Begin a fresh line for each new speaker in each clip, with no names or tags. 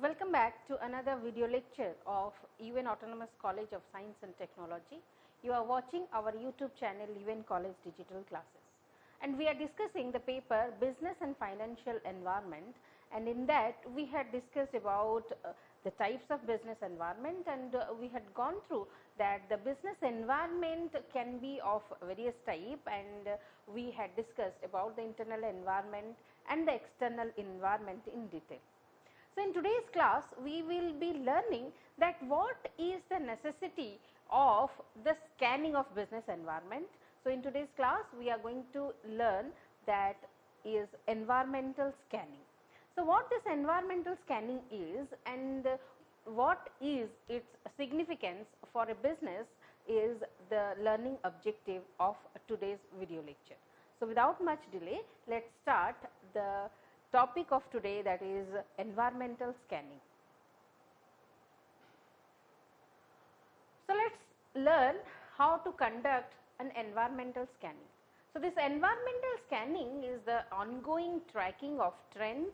Welcome back to another video lecture of UN Autonomous College of Science and Technology. You are watching our YouTube channel UN College Digital Classes, and we are discussing the paper Business and Financial Environment, and in that we had discussed about the types of business environment, and we had gone through that the business environment can be of various type, and we had discussed about the internal environment and the external environment in detail. So, in today's class we will be learning that what is the necessity of the scanning of business environment. So, in today's class we are going to learn that is environmental scanning. So, what this environmental scanning is and what is its significance for a business is the learning objective of today's video lecture. So, without much delay, let us start the topic of today, that is environmental scanning. So, let us learn how to conduct an environmental scanning. So, this environmental scanning is the ongoing tracking of trends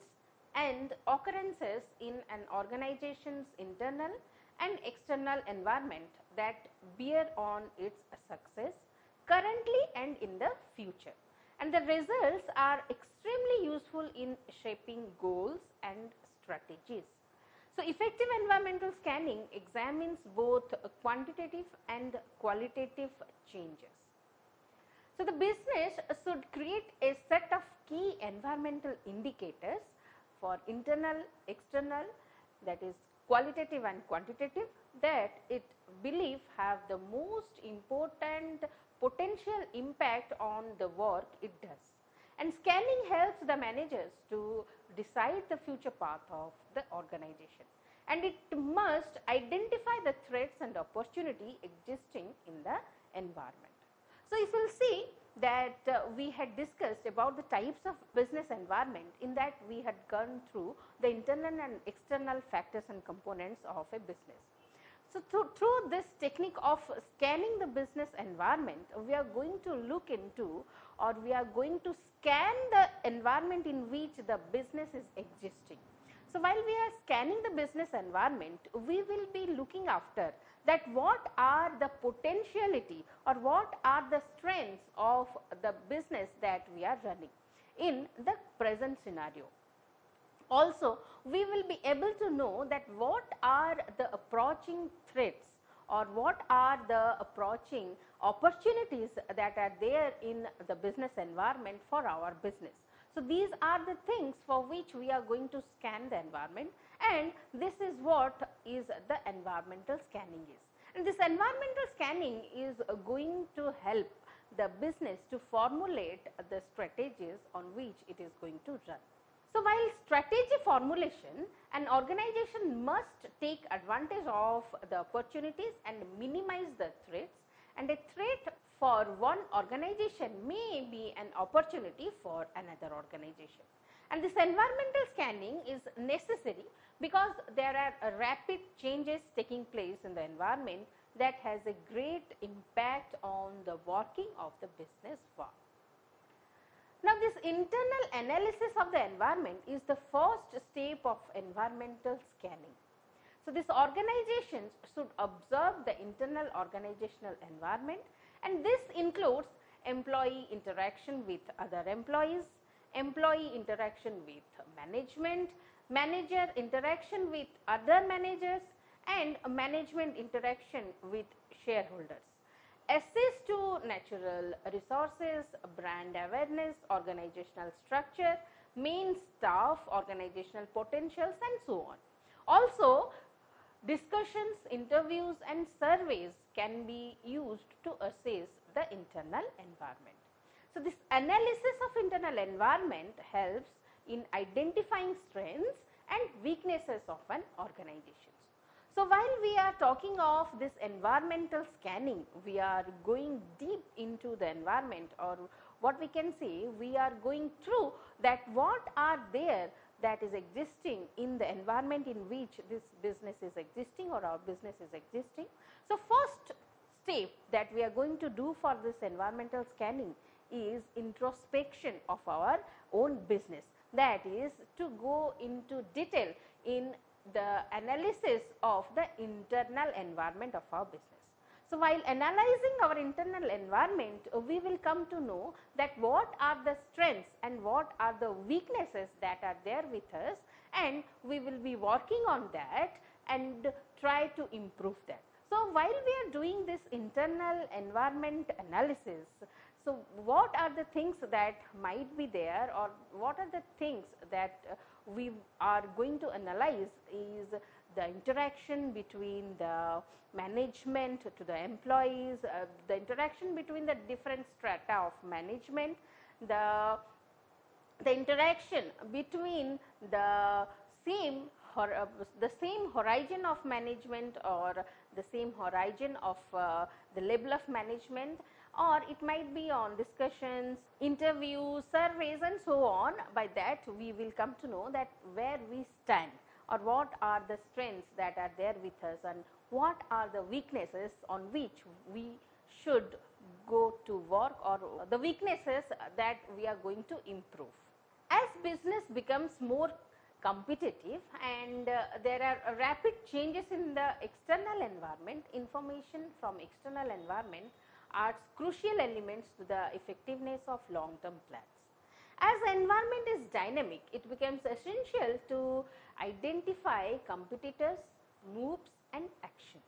and occurrences in an organization's internal and external environment that bear on its success currently and in the future. And the results are extremely useful in shaping goals and strategies. So, effective environmental scanning examines both quantitative and qualitative changes. So, the business should create a set of key environmental indicators for internal, external, that is qualitative and quantitative, that it believes have the most important potential impact on the work it does. And scanning helps the managers to decide the future path of the organization, and it must identify the threats and opportunity existing in the environment. So, if you will see that we had discussed about the types of business environment, in that we had gone through the internal and external factors and components of a business. So, through this technique of scanning the business environment, we are going to look into, or we are going to scan the environment in which the business is existing. So, while we are scanning the business environment, we will be looking after that what are the potentiality or what are the strengths of the business that we are running in the present scenario. Also, we will be able to know that what are the approaching threats or what are the approaching opportunities that are there in the business environment for our business. So, these are the things for which we are going to scan the environment, and this is what is the environmental scanning is. And this environmental scanning is going to help the business to formulate the strategies on which it is going to run. So, while strategy formulation, an organization must take advantage of the opportunities and minimize the threats, and a threat for one organization may be an opportunity for another organization. And this environmental scanning is necessary because there are rapid changes taking place in the environment that has a great impact on the working of the business work. Now, this internal analysis of the environment is the first step of environmental scanning. So, these organizations should observe the internal organizational environment, and this includes employee interaction with other employees, employee interaction with management, manager interaction with other managers, and management interaction with shareholders. Access to natural resources, brand awareness, organizational structure, main staff, organizational potentials, and so on. Also, discussions, interviews, and surveys can be used to assess the internal environment. So, this analysis of internal environment helps in identifying strengths and weaknesses of an organization. So, while we are talking of this environmental scanning, we are going deep into the environment, or what we can say, we are going through that what are there that is existing in the environment in which this business is existing or our business is existing. So, first step that we are going to do for this environmental scanning is introspection of our own business, that is to go into detail in the analysis of the internal environment of our business. So, while analyzing our internal environment, we will come to know that what are the strengths and what are the weaknesses that are there with us, and we will be working on that and try to improve that. So, while we are doing this internal environment analysis, so what are the things that might be there, or what are the things that we are going to analyze is the interaction between the management to the employees, the interaction between the different strata of management, the interaction between the same horizon of management or the same horizon of the level of management, or it might be on discussions, interviews, surveys and so on. By that we will come to know that where we stand, or what are the strengths that are there with us, and what are the weaknesses on which we should go to work, or the weaknesses that we are going to improve. As business becomes more competitive and there are rapid changes in the external environment, information from external environment are crucial elements to the effectiveness of long-term plans. As the environment is dynamic, it becomes essential to identify competitors, moves and actions.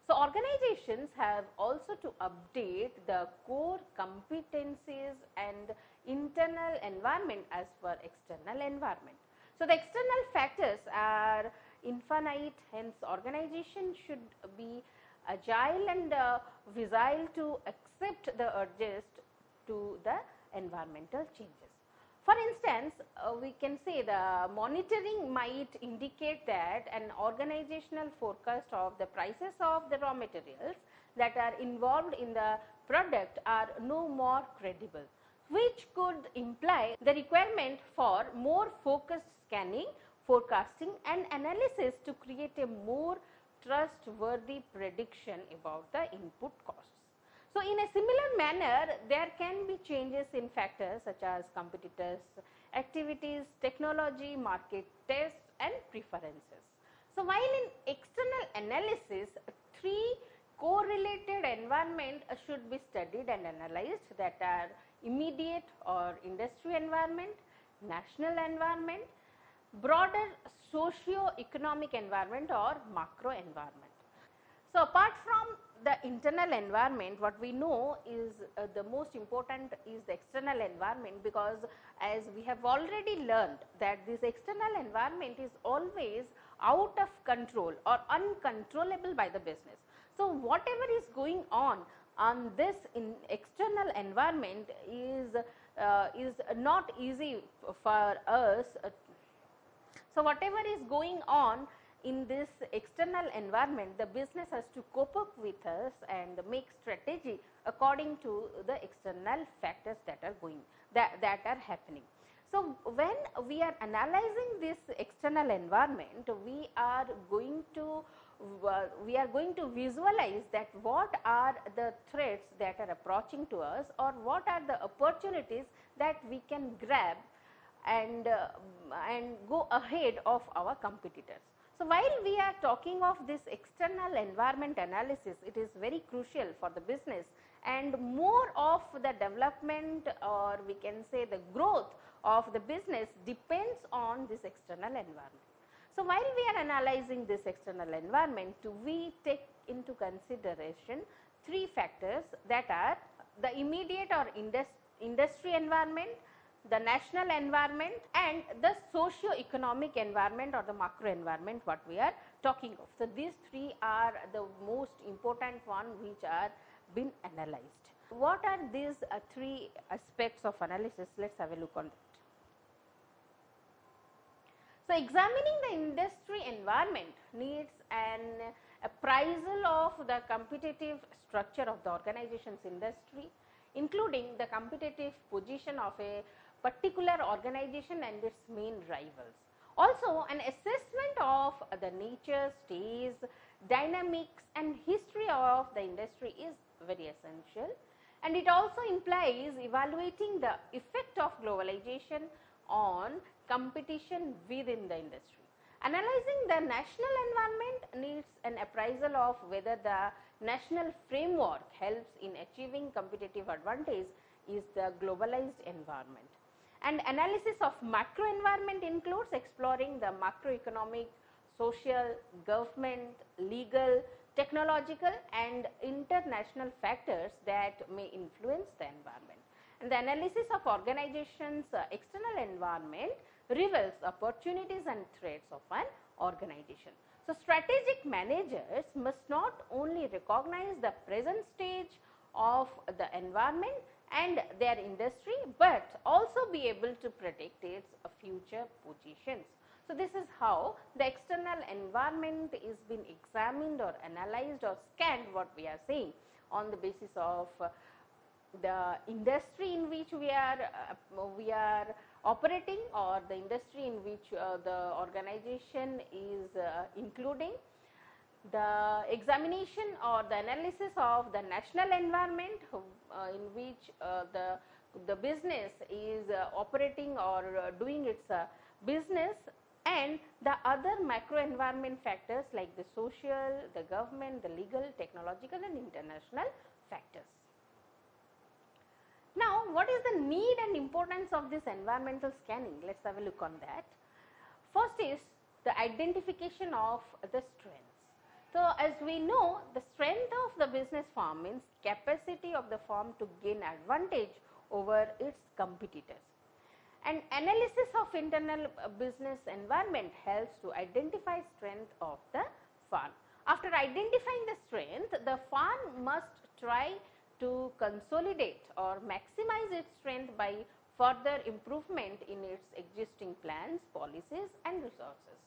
So, organizations have also to update the core competencies and internal environment as per external environment. So, the external factors are infinite, hence organization should be agile and visile to accept the adjust to the environmental changes. For instance, we can say the monitoring might indicate that an organizational forecast of the prices of the raw materials that are involved in the product are no more credible, which could imply the requirement for more focused scanning, forecasting and analysis to create a more trustworthy prediction about the input costs. So, in a similar manner, there can be changes in factors such as competitors, activities, technology, market tests and preferences. So, while in external analysis, three correlated environment should be studied and analyzed, that are immediate or industry environment, national environment, broader socio-economic environment or macro environment. So, apart from the internal environment, what we know is the most important is the external environment, because as we have already learned that this external environment is always out of control or uncontrollable by the business. So, whatever is going on this external environment is not easy for us. So, whatever is going on in this external environment, the business has to cope up with us and make strategy according to the external factors that are happening. So, when we are analyzing this external environment, we are going to visualize that what are the threats that are approaching to us, or what are the opportunities that we can grab and go ahead of our competitors. So, while we are talking of this external environment analysis, it is very crucial for the business, and more of the development, or we can say the growth of the business depends on this external environment. So, while we are analyzing this external environment, we take into consideration three factors, that are the immediate or industry environment, the national environment and the socio-economic environment or the macro environment what we are talking of. So, these three are the most important one which are been analyzed. What are these three aspects of analysis? Let us have a look on that. So, examining the industry environment needs an appraisal of the competitive structure of the organization's industry, including the competitive position of a particular organization and its main rivals. Also, an assessment of the nature, stage, dynamics and history of the industry is very essential, and it also implies evaluating the effect of globalization on competition within the industry. Analyzing the national environment needs an appraisal of whether the national framework helps in achieving competitive advantage is the globalized environment. And analysis of macro environment includes exploring the macroeconomic, social, government, legal, technological and international factors that may influence the environment. And the analysis of organizations' external environment reveals opportunities and threats of an organization. So, strategic managers must not only recognize the present stage of the environment and their industry, but also be able to predict its future positions. So, this is how the external environment is being examined or analyzed or scanned, what we are saying, on the basis of the industry in which we are operating, or the industry in which the organization is including, the examination or the analysis of the national environment in which the business is operating or doing its business, and the other macro environment factors like the social, the government, the legal, technological and international factors. Now, what is the need and importance of this environmental scanning? Let us have a look on that. First is the identification of the strengths. So, as we know, the strength of the business firm means capacity of the firm to gain advantage over its competitors. And analysis of internal business environment helps to identify strength of the firm. After identifying the strength, the firm must try to consolidate or maximize its strength by further improvement in its existing plans, policies and resources.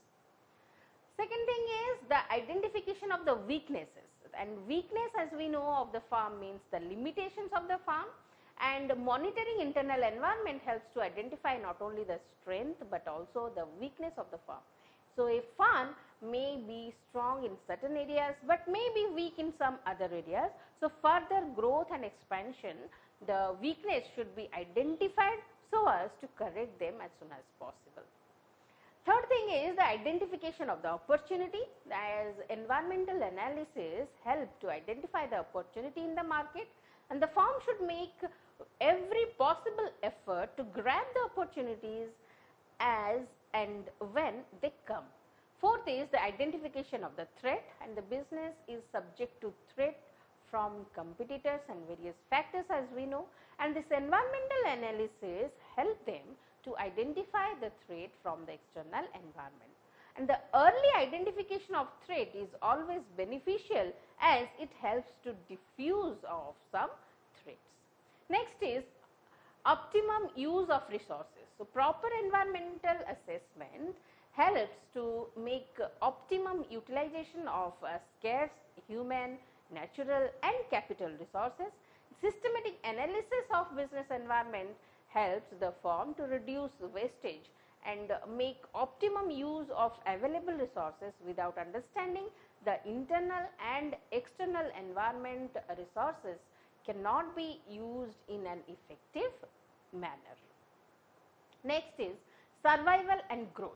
Second thing is the identification of the weaknesses, and weakness, as we know, of the firm means the limitations of the firm, and monitoring internal environment helps to identify not only the strength but also the weakness of the firm. So, a firm may be strong in certain areas, but may be weak in some other areas. So, further growth and expansion, the weakness should be identified so as to correct them as soon as possible. Third thing is the identification of the opportunity, as environmental analysis help to identify the opportunity in the market, and the firm should make every possible effort to grab the opportunities as and when they come. Fourth is the identification of the threat, and the business is subject to threat from competitors and various factors, as we know, and this environmental analysis help them to identify the threat from the external environment. And the early identification of threat is always beneficial, as it helps to diffuse of some threats. Next is optimum use of resources. So, proper environmental assessment helps to make optimum utilization of scarce human, natural and capital resources. Systematic analysis of business environment helps the firm to reduce wastage and make optimum use of available resources. Without understanding the internal and external environment, resources cannot be used in an effective manner. Next is survival and growth.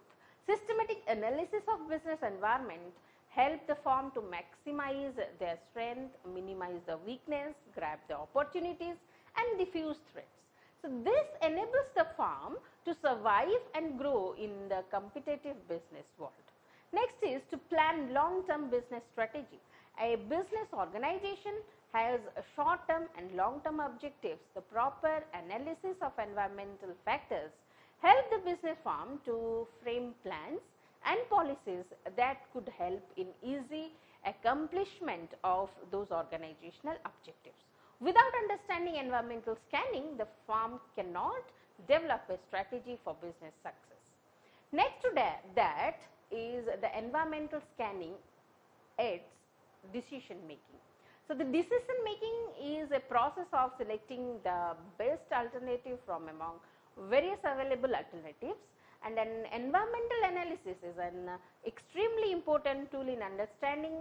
Systematic analysis of business environment help the firm to maximize their strength, minimize the weakness, grab the opportunities and diffuse threats. So, this enables the firm to survive and grow in the competitive business world. Next is to plan long-term business strategy. A business organization has short-term and long-term objectives. The proper analysis of environmental factors help the business firm to frame plans and policies that could help in easy accomplishment of those organizational objectives. Without understanding environmental scanning, the firm cannot develop a strategy for business success. Next to that is the environmental scanning aids decision making. So, the decision making is a process of selecting the best alternative from among various available alternatives, and an environmental analysis is an extremely important tool in understanding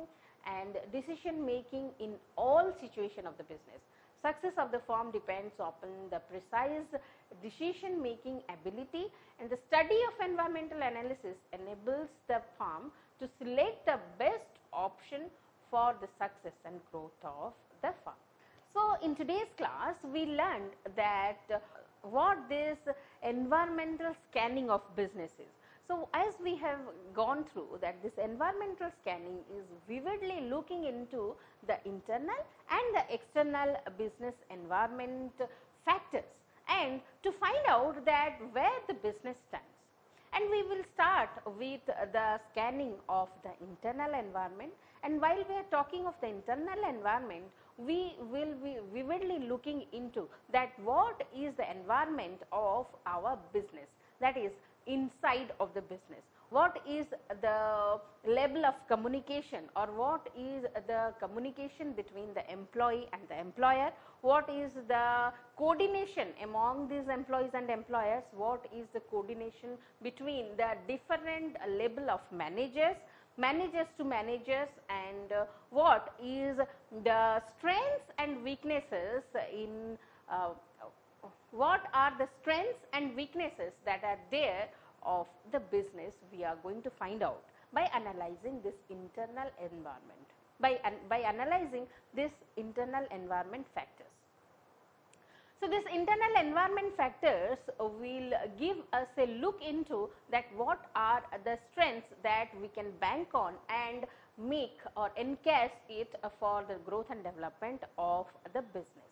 and decision making in all situations of the business. Success of the firm depends upon the precise decision making ability, and the study of environmental analysis enables the firm to select the best option for the success and growth of the firm. So, in today's class we learned that what this environmental scanning of business is. So, as we have gone through that this environmental scanning is vividly looking into the internal and the external business environment factors, and to find out that where the business stands. And we will start with the scanning of the internal environment, and while we are talking of the internal environment, we will be vividly looking into that what is the environment of our business, that is inside of the business. What is the level of communication, or what is the communication between the employee and the employer, what is the coordination among these employees and employers, what is the coordination between the different level of managers to managers, and what is the strengths and weaknesses in what are the strengths and weaknesses that are there of the business. We are going to find out by analyzing this internal environment, by analyzing this internal environment factors. So, this internal environment factors will give us a look into that what are the strengths that we can bank on and make or encash it for the growth and development of the business.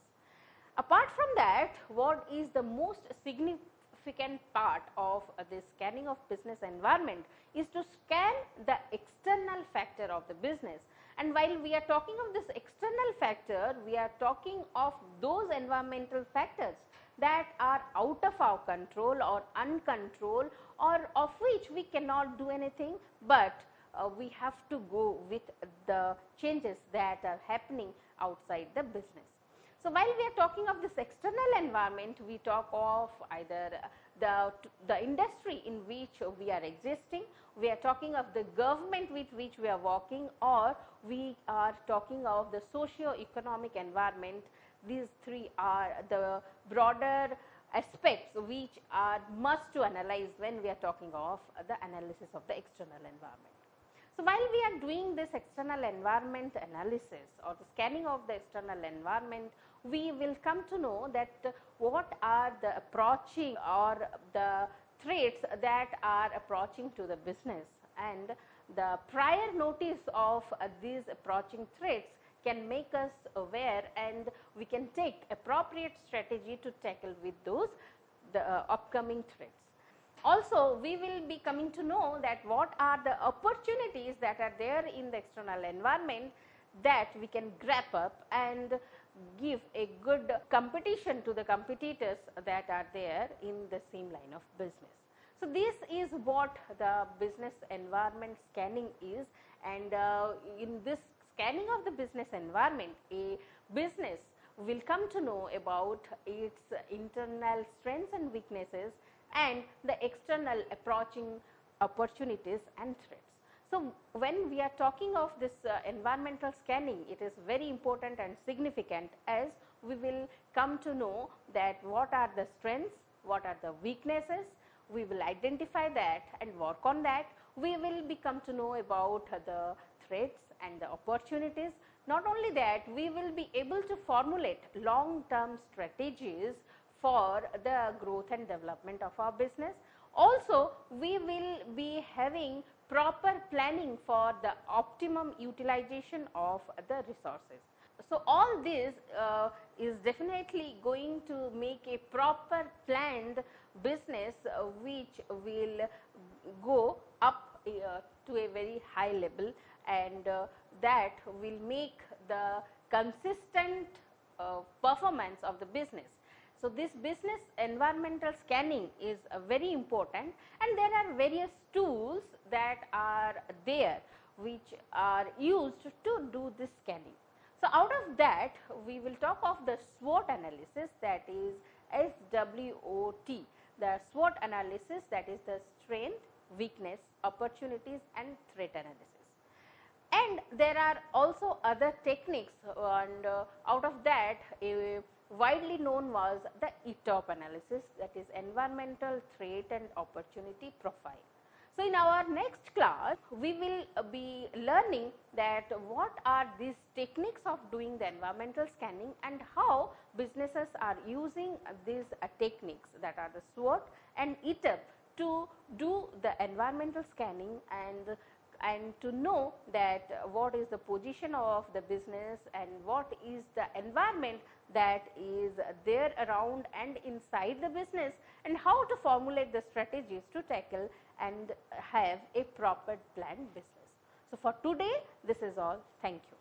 Apart from that, what is the most significant part of this scanning of business environment is to scan the external factor of the business. And while we are talking of this external factor, we are talking of those environmental factors that are out of our control or uncontrolled, or of which we cannot do anything, but we have to go with the changes that are happening outside the business. So, while we are talking of this external environment, we talk of either the industry in which we are existing, we are talking of the government with which we are working, or we are talking of the socio-economic environment. These three are the broader aspects which are must to analyze when we are talking of the analysis of the external environment. So, while we are doing this external environment analysis or the scanning of the external environment, we will come to know that what are the approaching or the threats that are approaching to the business, and the prior notice of these approaching threats can make us aware, and we can take appropriate strategy to tackle with those upcoming threats. Also, we will be coming to know that what are the opportunities that are there in the external environment that we can grab up and give a good competition to the competitors that are there in the same line of business. So, this is what the business environment scanning is, and in this scanning of the business environment, a business will come to know about its internal strengths and weaknesses and the external approaching opportunities and threats. So, when we are talking of this environmental scanning, it is very important and significant, as we will come to know that what are the strengths, what are the weaknesses, we will identify that and work on that. We will become to know about the threats and the opportunities. Not only that, we will be able to formulate long term strategies for the growth and development of our business. Also, we will be having proper planning for the optimum utilization of the resources. So, all this is definitely going to make a proper planned business which will go up to a very high level, and that will make the consistent performance of the business. So, this business environmental scanning is very important, and there are various tools that are there which are used to do this scanning. So, out of that we will talk of the SWOT analysis, that is SWOT, the SWOT analysis, that is the strength, weakness, opportunities and threat analysis. And there are also other techniques, and out of that a widely known was the ETOP analysis, that is environmental threat and opportunity profile. So, in our next class we will be learning that what are these techniques of doing the environmental scanning and how businesses are using these techniques, that are the SWOT and ETOP, to do the environmental scanning and to know that what is the position of the business and what is the environment that is there around and inside the business, and how to formulate the strategies to tackle and have a proper planned business. So, for today this is all. Thank you.